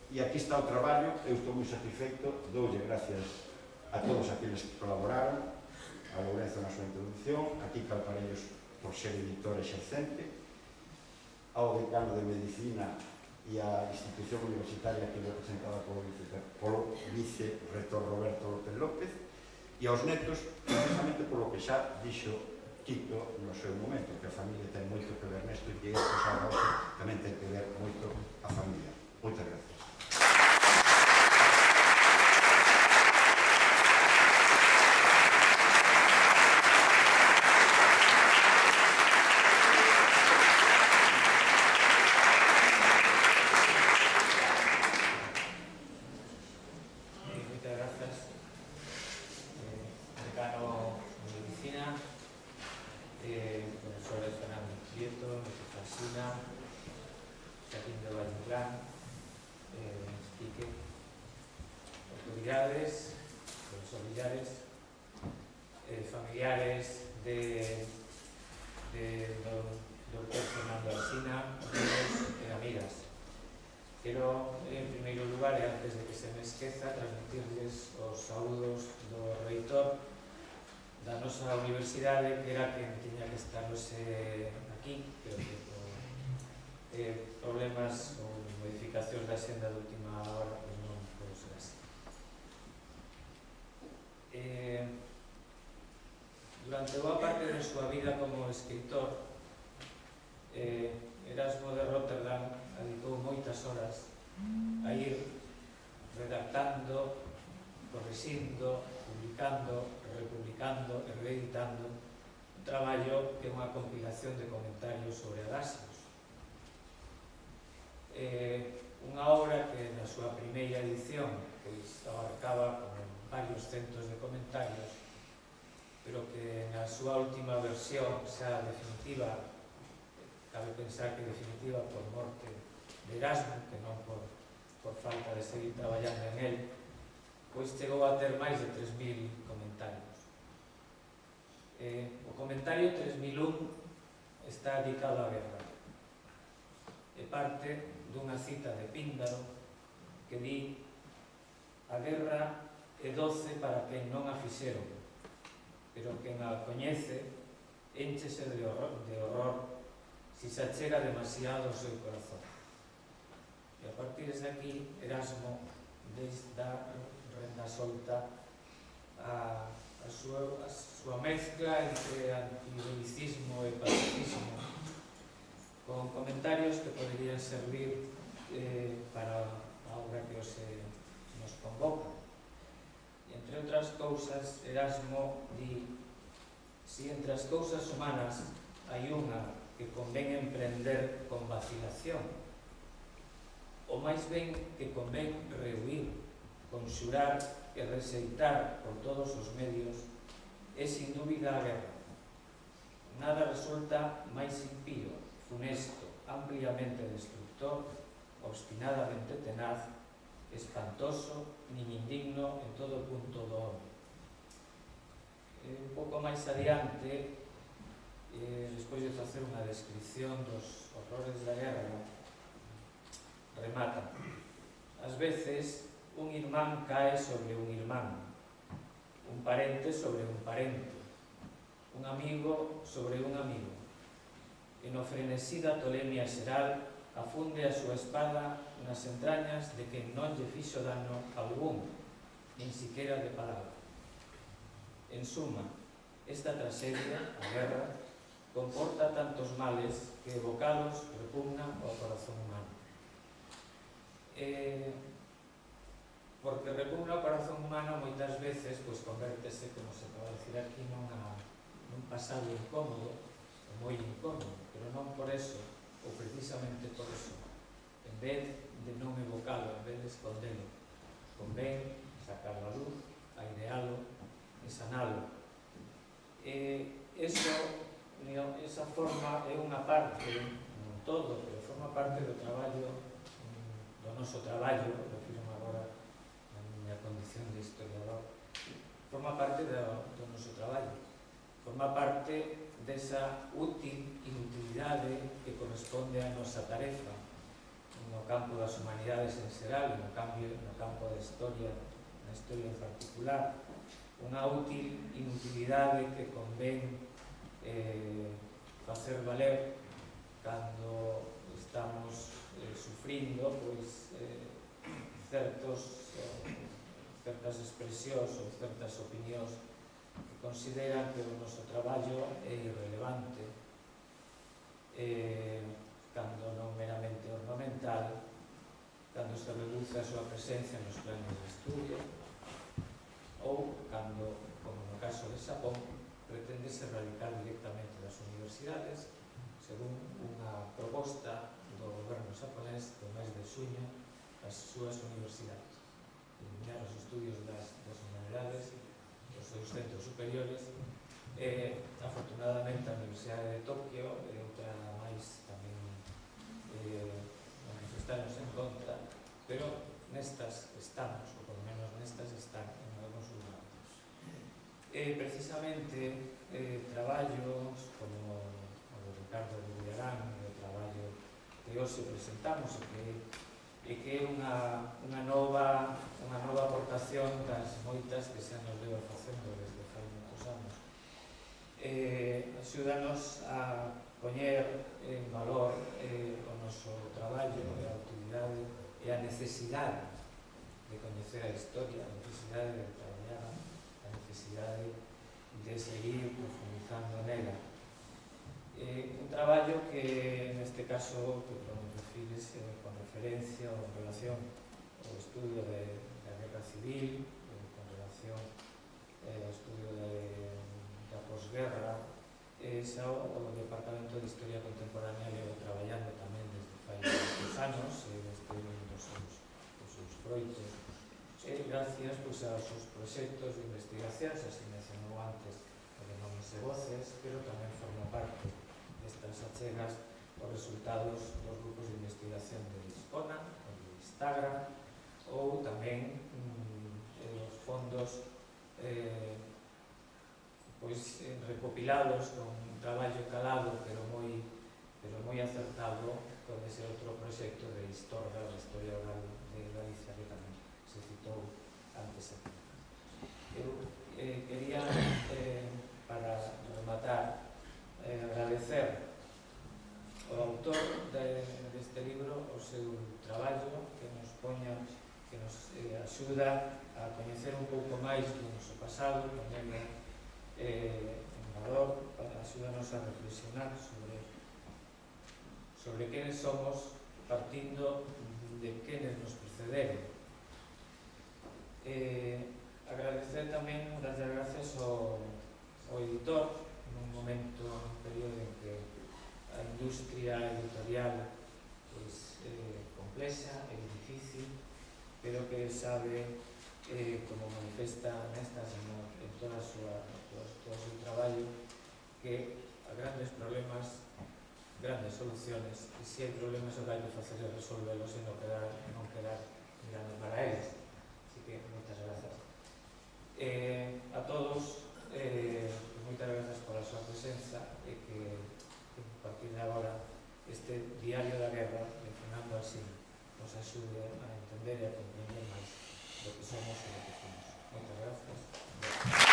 E aquí está o traballo, eu estou moi satisfeito, doulle gracias a todos aqueles que colaboraron, a Lourenzo na súa introducción, a Kika Alparellos por ser editor exercente, ao decano de Medicina e a institución universitaria que é representada polo vice-rector Roberto López López, e aos netos, precisamente polo que xa dixo Tito no seu momento, que a familia ten moito que ver nesto e que isto xa tamén ten que ver moito a familia. Moitas gracias. Familiares do Fernando Alsina, amigos e amigas. Quero, en primeiro lugar, e antes de que se me esqueza, transmitirles os saúdos do reitor da nosa universidade, que era quen tiña que estar aquí, pero que por problemas ou modificacións da xenda de última hora non pode ser así. Durante boa parte da súa vida como escritor, Erasmo de Rotterdam dedicou moitas horas a ir redactando, corrixindo, publicando, republicando e reeditando un traballo que é unha compilación de comentarios sobre Erasmus. Unha obra que na súa primeira edición abarcaba con varios centos de comentarios, pero que na súa última versión xa definitiva, cabe pensar que definitiva por morte de Erasmo, que non por falta de seguir traballando en él, pois chegou a ter máis de 3000 comentarios. O comentario 3001 está dedicado á guerra. É parte dunha cita de Píndaro que di: a guerra é doce para quen non a fixeron, pero quen a coñece énchese de horror si se achega demasiado ao seu corazón. E a partir de aquí, Erasmo dá renda solta a súa mezcla entre antibelicismo e pacifismo, con comentarios que poderían servir para a obra que nos convoca. Entre outras cousas, Erasmo di: si entre as cousas humanas hai unha que convén emprender con vacilación, ou máis ben que convén rehuir, conxurar e rexeitar por todos os medios, é sin dúbida a guerra. Nada resulta máis impío, funesto, ampliamente destructor, obstinadamente tenaz, espantoso, nin indigno en todo punto do home. Un pouco máis adiante, despois de facer unha descripción dos horrores da guerra, remata: ás veces un irmán cae sobre un irmán, un parente sobre un parente, un amigo sobre un amigo, e no frenesí da tolemia xeral afunde a súa espada nas entrañas de quen non lle fixo dano algún, nin siquera de palabra. En suma, esta tragedia, a guerra, comporta tantos males que evocados repugnan ao corazón humano. Porque repugna ao corazón humano moitas veces convértese, como se pode decir aquí, nun pasado incómodo, ou moi incómodo, pero non por eso, ou precisamente por eso, en vez de non evocalo, en vez de escondelo, convén sacarlo a luz, airealo e sanalo. Esa forma é unha parte, non todo, pero forma parte do traballo, do noso traballo, refiro agora a miña condición de historiador, forma parte do noso traballo, forma parte desa útil inutilidade que corresponde á nosa tarefa, unha no campo das humanidades en xeral e no campo da historia, na historia en particular, unha útil inutilidade que convén facer valer cando estamos sufrindo pois, certas expresións ou certas opinións que consideran que o noso traballo é irrelevante, cando non meramente ornamental, cando se reduce a súa presencia nos planes de estudio ou cando, como no caso de Xapón, pretende se erradicar directamente das universidades según unha proposta do goberno xaponés do mes de xuño das súas universidades, eliminar os estudios das humanidades dos seus centros superiores. Afortunadamente a Universidade de Tokio e outra máis tamén manifestanos en contra, pero nestas estamos, ou por menos nestas están en algúns lugares. Precisamente traballos como o de Ricardo de Villarán, o traballo que hoxe presentamos e que é unha nova aportación das moitas que xa nos leva facendo desde fai moitos anos. Axúdanos a poñer en valor o noso traballo e a utilidade e a necesidade de coñecer a historia, a necesidade de traballar, a necesidade de seguir profundizando nela. Un traballo que, neste caso, refírese con referencia ou en relación ao estudio da guerra civil, con relación ao estudio da posguerra. Xa o Departamento de Historia Contemporánea leva traballando tamén desde fai moitos anos e desde os seus froitos. Gracias aos seus proxectos de investigación, xa se mencionou antes o de Nomes e Voces, pero tamén forma parte destas achegas os resultados dos grupos de investigación de Lisbona, ou de Instagram, ou tamén os fondos recopilados con un traballo calado pero moi acertado con ese outro proxecto de Historia, da historia oral de Galicia, que tamén se citou antes aquí. Eu quería, para rematar, agradecer ao autor deste libro o seu traballo, que nos axuda a coñecer un pouco máis do noso pasado, ponerlo en valor, axúdanos a reflexionar sobre quenes somos, partindo de quenes nos precederon. Agradecer tamén, dar as gracias ao editor, nun momento, nun período en que a industria editorial é complexa, é difícil, pero que sabe, como manifesta nestas en todo o seu traballo, que a grandes problemas, grandes soluciones, e se hai problemas o que hai que facer é resolvelos e non quedar mirando para eles. Así que moitas grazas a todos, moitas grazas pola súa presenza e que a partir de agora este diario da guerra de Fernando Alsina nos axude a entender e a comprender máis do que somos e do que somos. Moitas grazas.